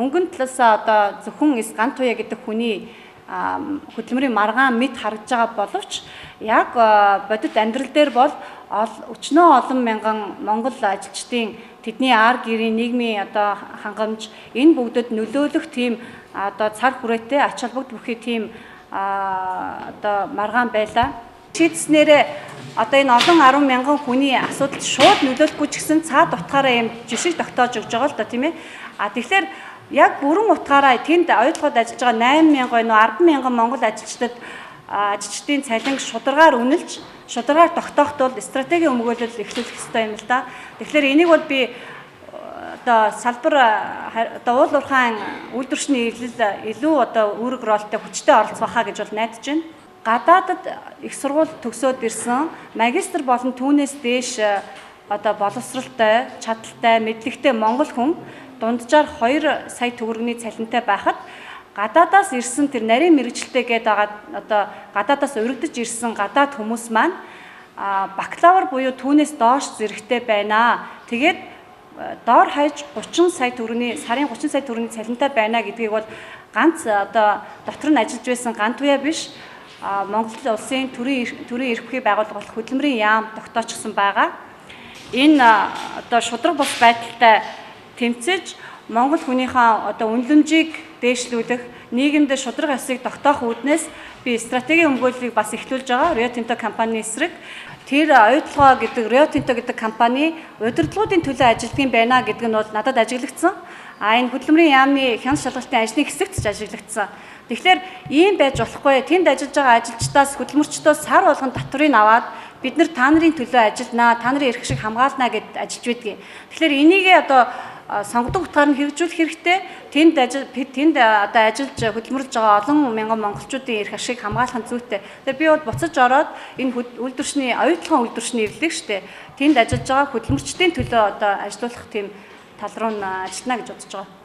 мөнгөнд талаасаа одоо зөвхөн гант туяа гэдэг хүний хөдөлмөрийн маргаан мэд харагдж байгаа боловч яг бодит амьдрал дээр бол өчнөө олон мянган монгол ажилчдын тэдний ар гэрийн нийгмийн одоо хангамж энэ бүгдэд нөлөөлөх тийм одоо цар хүрээтэй ач холбогд бүхий тийм одоо маргаан байлаа. Шийдснээрээ одоо энэ олон 10 мянган хүний асуудалд шууд нөлөөлөхгүй ч гэсэн цаад утгаараа юм жишиг тогтоож өгж байгаа л да тийм ээ. Тэгэхээр яг бүрэн утгаараа тэнд оюутлогод ажиллаж байгаа 8 мянган 10 мянган монгол ажилчдын цалин шударгаар үнэлж шударгаар тогтоохд бол стратегийн өмгөөлөл эхлүүлэх ёстой юм л да. Тэгэхээр энийг бол би одоо салбар одоо уул уурхайн үйлдвэрчний илүү одоо үүрэг ролтой хүчтэй оролцох хаа гэж бол найдаж байна. Гадаадад их сургууль төгсөөд ирсэн магистр болон түүнээс дээш одоо боловсралтай, чадaltaй, мэдлэгтэй монгол хүн дунджаар 2 сая төгрөгийн цалинтай байхад гадаадаас ирсэн тэр нарийн мэрэгчлээ гээд байгаа одоо гадаадаас урагдж ирсэн гадаад хүмүүс маань бакалавр буюу түүнээс доош зэрэгтэй байна. Тэгээд доор хаяж 30 сая төгрөгийн сарын 30 сая төгрөгийн цалинтай байна гэдгийг бол ганц одоо дотор нь ажиллаж байсан ганц туяа биш Монгол улсын төрийн эрхлэхий байгууллага болох хөдөлмөрийн яам тогтоочсон байгаа. Энэ одоо шудраг бус байдалтай тэмцэж монгол хүнийхээ одоо үнэлэмжийг дээшлүүлэх, нийгэмд шудраг ёсыг тогтоох үүднээс би стратегийн өмгөөллийг бас эхлүүлж байгаа. Rio Tinto компани эсрэг тэр оюутлогоо гэдэг Rio Tinto гэдэг компани удирдлагуудын төлөө ажилладаг юм байна гэдэг нь бол надад ажиглагдсан. Энэ хөдөлмөрийн яамны хяналт шалгалтын ажлын хэсэгт ч ажиглагдсан. Тэгэхээр ийм байж болохгүй. Тэнд ажиллаж байгаа ажилчдаас хөдөлмөрчдөөс сар болгон татварыг аваад бид нар та нарын төлөө ажиллана, та нарын эрх шиг хамгаална гэд ажиллаж байдгийг. Тэгэхээр энийгээ одоо сонгодог утгаар нь хэрэгжүүлэх хэрэгтэй. Тэнд одоо ажиллаж хөдөлмөрлж байгаа олон мянган монголчуудын эрх ашиг хамгаалах зүйтэй. Тэгэхээр би бол буцаж ороод энэ үйлдвэрчний оюутлогын үйлдвэрчний эвлэг штэ. Тэнд ажиллаж байгаа хөдөлмөрчдийн төлөө одоо ажиллах тийм тал руу нь ажиллана гэж бодож байгаа.